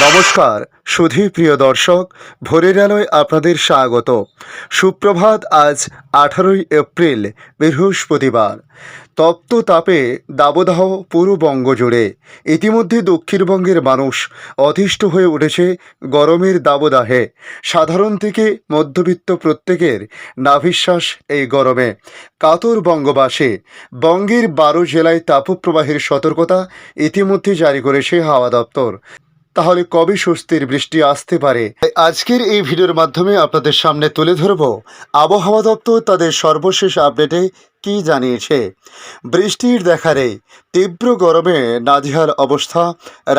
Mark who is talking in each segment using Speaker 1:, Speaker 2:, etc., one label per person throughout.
Speaker 1: নমস্কার সুধী প্রিয় দর্শক, ভোরের আলোয় আপনাদের স্বাগত। সুপ্রভাত। আজ 18ই এপ্রিল, বৃহস্পতিবার। তপ্ত তাপে দাবদাহ পুরো বঙ্গ জুড়ে। ইতিমধ্যে দক্ষিণবঙ্গের মানুষ অতিষ্ঠ হয়ে উঠেছে গরমের দাবদাহে। সাধারণ থেকে মধ্যবিত্ত প্রত্যেকের নাভিশ্বাস এই গরমে। কাতর বঙ্গবাসী। বঙ্গের 12 জেলায় তাপপ্রবাহের সতর্কতা ইতিমধ্যে জারি করেছে হাওয়া দপ্তর। তাহলে কবে স্বস্তির বৃষ্টি আসতে পারে? আজকের এই ভিডিওর মাধ্যমে আপনাদের সামনে তুলে ধরব আবহাওয়া দপ্তর তাদের সর্বশেষ আপডেটে কি জানিয়েছে। বৃষ্টির দেখা নেই, তীব্র গরমে নাজেহাল অবস্থা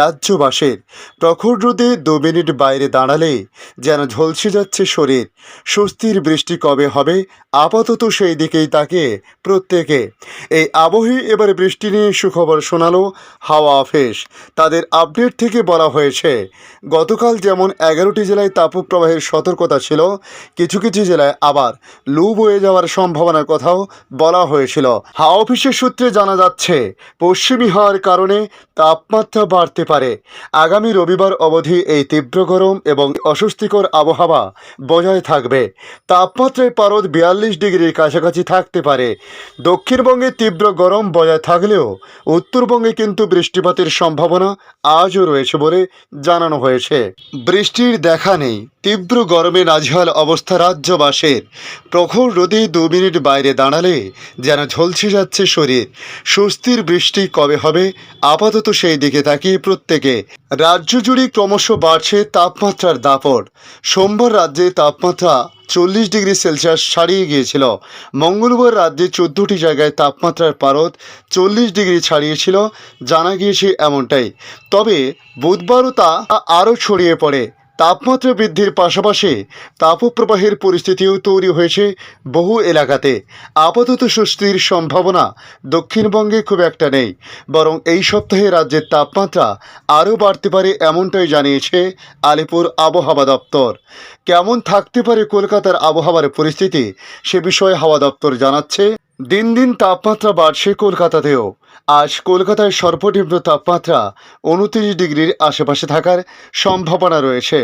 Speaker 1: রাজ্যবাসীর। প্রখর রোদে 2 মিনিট বাইরে দাঁড়ালেই যেন ঝলসে যাচ্ছে শরীর। স্বস্তির বৃষ্টি কবে হবে, আপাতত সেই দিকেই তাকিয়ে প্রত্যেকে। এই আবহে এবার বৃষ্টি নিয়ে সুখবর শোনালো হাওয়া অফিস। তাদের আপডেট থেকে বলা হয়েছে, গতকাল যেমন 11টি জেলায় তাপপ্রবাহের সতর্কতা ছিল, কিছু কিছু জেলায় আবার লু বয়ে যাওয়ার সম্ভাবনার কথাও বলা হয়েছিল। হাওয়া অফিসের সূত্রে জানা যাচ্ছে, পশ্চিমী হওয়ার কারণে তাপমাত্রা বাড়তে পারে। আগামী রবিবার অবধি এই তীব্র গরম এবং অস্বস্তিকর আবহাওয়া বজায় থাকবে। তাপমাত্রায় পারদ 42 ডিগ্রির কাছাকাছি থাকতে পারে। দক্ষিণবঙ্গে তীব্র গরম বজায় থাকলেও উত্তরবঙ্গে কিন্তু বৃষ্টিপাতের সম্ভাবনা আজও রয়েছে বলে জানানো হয়েছে। বৃষ্টির দেখা নেই, তীব্র গরমে নাজেহাল অবস্থা রাজ্যবাসীর। প্রখর রোদে 2 মিনিট বাইরে দাঁড়ালে যেন ঝলসে যাচ্ছে শরীর। স্বস্তির বৃষ্টি কবে হবে, আপাতত সেই দিকে তাকিয়ে প্রত্যেকে। রাজ্য জুড়ে ক্রমশ বাড়ছে তাপমাত্রার দাপট। সোমবার রাজ্যে তাপমাত্রা 40 ডিগ্রি সেলসিয়াস ছাড়িয়ে গিয়েছিল। মঙ্গলবার রাজ্যে 14টি জায়গায় তাপমাত্রার পারদ 40 ডিগ্রি ছাড়িয়েছিল, জানা গিয়েছে এমনটাই। তবে বুধবারও তা আরও ছড়িয়ে পড়ে। তাপমাত্রা বৃদ্ধির পাশাপাশি তাপপ্রবাহের পরিস্থিতিও তৈরি হয়েছে বহু এলাকাতে। আপাতত স্বস্তির সম্ভাবনা দক্ষিণবঙ্গে খুব একটা নেই, বরং এই সপ্তাহে রাজ্যের তাপমাত্রা আরও বাড়তে পারে, এমনটাই জানিয়েছে আলিপুর আবহাওয়া দপ্তর। কেমন থাকতে পারে কলকাতার আবহাওয়ার পরিস্থিতি, সে বিষয়ে হাওয়া দপ্তর জানাচ্ছে, দিন দিন তাপমাত্রা বাড়ছে কলকাতাতেও। আজ কলকাতায় সর্বনিম্ন তাপমাত্রা 29 ডিগ্রির আশেপাশে থাকার সম্ভাবনা রয়েছে।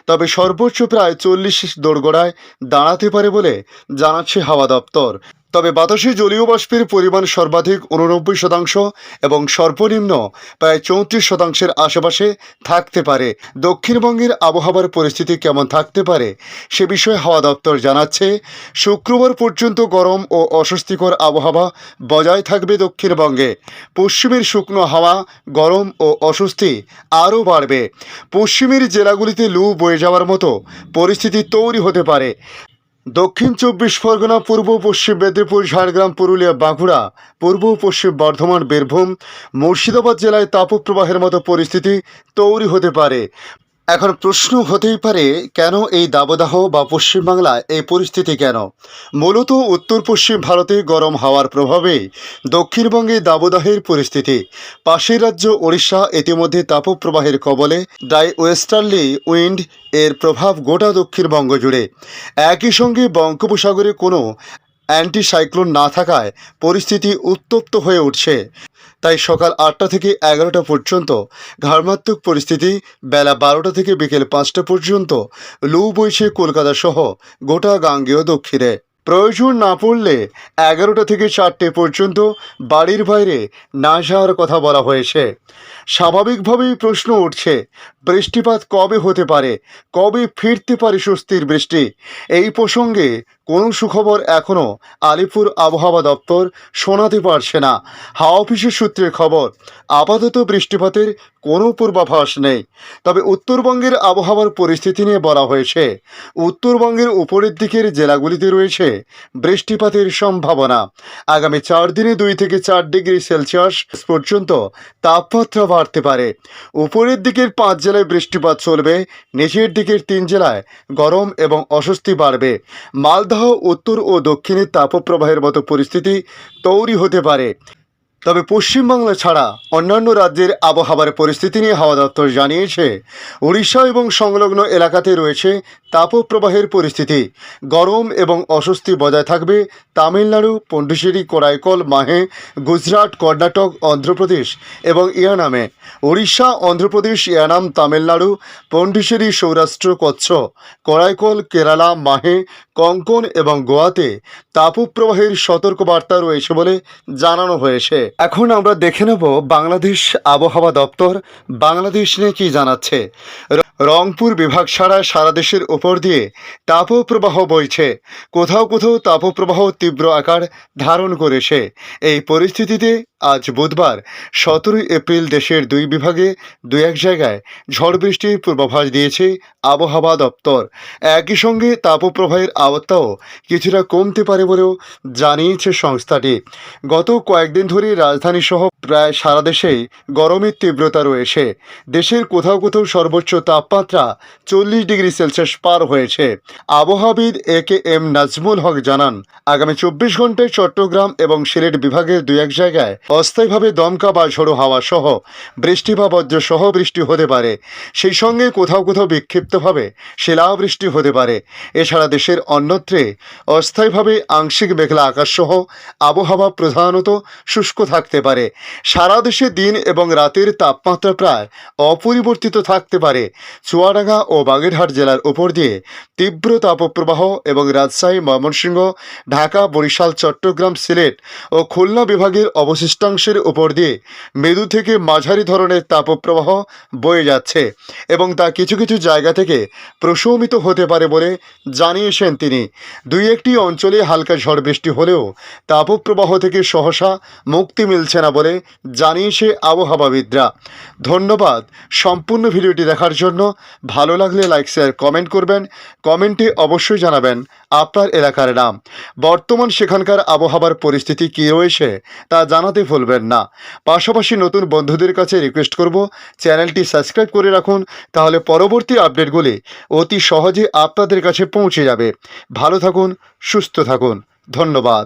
Speaker 1: তবে সর্বোচ্চ প্রায় 40 দোরগোড়ায় দাঁড়াতে পারে বলে জানাচ্ছে হাওয়া দপ্তর। তবে বাতাসে জলীয় বাষ্পের পরিমাণ সর্বাধিক 89% এবং সর্বনিম্ন প্রায় 34%-এর আশেপাশে থাকতে পারে। দক্ষিণবঙ্গের আবহাওয়ার পরিস্থিতি কেমন থাকতে পারে সে বিষয়ে হাওয়া দপ্তর জানাচ্ছে, শুক্রবার পর্যন্ত গরম ও অস্বস্তিকর আবহাওয়া বজায় থাকবে দক্ষিণবঙ্গে। পশ্চিমের শুকনো হাওয়া, গরম ও অস্বস্তি আরও বাড়বে। পশ্চিমের জেলাগুলিতে লু বয়ে যাওয়ার মতো পরিস্থিতি তৈরি হতে পারে। দক্ষিণ 24 পরগনা, পূর্ব পশ্চিম মেদিনীপুর, ঝাড়গ্রাম, পুরুলিয়া, বাঁকুড়া, পূর্ব পশ্চিম বর্ধমান, বীরভূম, মুর্শিদাবাদ জেলায় তাপপ্রবাহের মতো পরিস্থিতি তৈরি হতে পারে। এখন প্রশ্ন হতেই পারে, কেন এই দাবদাহ বা পশ্চিমবাংলায় এই পরিস্থিতি কেন? মূলত উত্তর পশ্চিম ভারতে গরম হাওয়ার প্রভাবে দক্ষিণবঙ্গে দাবদাহের পরিস্থিতি। পাশের রাজ্য ওড়িশা ইতিমধ্যে তাপপ্রবাহের কবলে। ড্রাই ওয়েস্টার্লি উইন্ড এর প্রভাব গোটা দক্ষিণবঙ্গ জুড়ে। একই সঙ্গে বঙ্গোপসাগরে কোনো অ্যান্টিসাইক্লোন না থাকায় পরিস্থিতি উত্তপ্ত হয়ে উঠছে। তাই সকাল 8টা থেকে 11টা পর্যন্ত ঘর্মাত্মক পরিস্থিতি, বেলা 12টা থেকে বিকেল 5টা পর্যন্ত লু বইছে কলকাতা সহ গোটা গাঙ্গেয় দক্ষিণে। প্রয়োজন না পড়লে 11টা থেকে 4টে পর্যন্ত বাড়ির বাইরে না যাওয়ার কথা বলা হয়েছে। স্বাভাবিকভাবেই প্রশ্ন উঠছে, বৃষ্টিপাত কবে হতে পারে, কবে ফিরতে পারে স্বস্তির বৃষ্টি? এই প্রসঙ্গে কোনো সুখবর এখনও আলিপুর আবহাওয়া দপ্তর শোনাতে পারছে না। হাওয়া অফিসের সূত্রে খবর, আপাতত বৃষ্টিপাতের কোনো পূর্বাভাস নেই। তবে উত্তরবঙ্গের আবহাওয়ার পরিস্থিতি নিয়ে বলা হয়েছে, উত্তরবঙ্গের উপরের দিকের জেলাগুলিতে রয়েছে বৃষ্টিপাতের সম্ভাবনা। আগামী 4 দিনে 2 থেকে 4 ডিগ্রি সেলসিয়াস পর্যন্ত তাপমাত্রা বাড়তে পারে। উপরের দিকের 5 জেলায় বৃষ্টিপাত চলবে, নিচের দিকের 3 জেলায় গরম এবং অস্বস্তি বাড়বে। মালদহ, উত্তর ও দক্ষিণের তাপপ্রবাহের মতো পরিস্থিতি তৈরি হতে পারে। তবে পশ্চিমবাংলা ছাড়া অন্যান্য রাজ্যের আবহাওয়ার পরিস্থিতি নিয়ে হাওয়া দপ্তর জানিয়েছে, উড়িষ্যা এবং সংলগ্ন এলাকাতে রয়েছে তাপপ্রবাহের পরিস্থিতি। গরম এবং অস্বস্তি বজায় থাকবে তামিলনাড়ু, পন্ডিচেরি, করাইকল, মাহে, গুজরাট, কর্ণাটক, অন্ধ্রপ্রদেশ এবং ইয়ানামে। উড়িষ্যা, অন্ধ্রপ্রদেশ, ইয়ানাম, তামিলনাড়ু, পন্ডিচেরি, সৌরাষ্ট্র, কচ্ছ, করাইকল, কেরালা, মাহে, কঙ্কন এবং গোয়াতে তাপপ্রবাহের সতর্কবার্তা রয়েছে বলে জানানো হয়েছে। এখন আমরা দেখে নেব বাংলাদেশ আবহাওয়া দপ্তর বাংলাদেশ নিয়ে কী জানাচ্ছে। রংপুর বিভাগ ছাড়া সারা দেশের উপর দিয়ে তাপপ্রবাহ বইছে। কোথাও কোথাও তাপপ্রবাহ তীব্র আকার ধারণ করেছে। এই পরিস্থিতিতে আজ বুধবার 17 এপ্রিল দেশের দুই বিভাগে দুই এক জায়গায় ঝড় বৃষ্টির পূর্বাভাস দিয়েছে আবহাওয়া দপ্তর। একই সঙ্গে তাপপ্রবাহের আওতাও কিছুটা কমতে পারে বলেও জানিয়েছে সংস্থাটি। গত কয়েকদিন ধরে রাজধানী সহ প্রায় সারা দেশেই গরমের তীব্রতা রয়েছে। দেশের কোথাও কোথাও সর্বোচ্চ তাপমাত্রা 40 ডিগ্রি সেলসিয়াস পার হয়েছে। আবহাওয়াবিদ এম নাজমুল হক জানান, আগামী 24 ঘন্টায় চট্টগ্রাম এবং সিলেট বিভাগের দুই এক জায়গায় অস্থায়ীভাবে দমকা বা ঝোড়ো হাওয়া সহ বৃষ্টি বা বজ্র সহ বৃষ্টি হতে পারে। সেই সঙ্গে কোথাও কোথাও বিক্ষিপ্তভাবে শিলাবৃষ্টি হতে পারে। এছাড়া দেশের অন্যত্রে অস্থায়ীভাবে আংশিক মেঘলা আকাশ সহ আবহাওয়া প্রধানত শুষ্ক থাকতে পারে। সারা দেশে দিন এবং রাতের তাপমাত্রা প্রায় অপরিবর্তিত থাকতে পারে। চুয়াডাঙ্গা ও বাগেরহাট জেলার উপর দিয়ে তীব্র তাপপ্রবাহ এবং রাজশাহী, ময়মনসিংহ, ঢাকা, বরিশাল, চট্টগ্রাম, সিলেট ও খুলনা বিভাগের অবশিষ্টাংশের উপর দিয়ে মৃদু থেকে মাঝারি ধরনের তাপপ্রবাহ বয়ে যাচ্ছে এবং তা কিছু কিছু জায়গা থেকে প্রশমিত হতে পারে বলে জানিয়েছেন তিনি। দুই একটি অঞ্চলে হালকা ঝড় বৃষ্টি হলেও তাপপ্রবাহ থেকে সহসা মুক্তি মিলছে না বলে জানিয়েছে আবহাওয়াবিদরা। ধন্যবাদ সম্পূর্ণ ভিডিওটি দেখার জন্য। ভালো লাগলে লাইক, শেয়ার, কমেন্ট করবেন। কমেন্টে অবশ্যই জানাবেন আপনার এলাকার নাম। বর্তমান সেখানকার আবহাওয়ার পরিস্থিতি কী রয়েছে তা জানাতে ভুলবেন না। পাশাপাশি নতুন বন্ধুদের কাছে রিকোয়েস্ট করব, চ্যানেলটি সাবস্ক্রাইব করে রাখুন, তাহলে পরবর্তী আপডেটগুলি অতি সহজে আপনাদের কাছে পৌঁছে যাবে। ভালো থাকুন, সুস্থ থাকুন। ধন্যবাদ।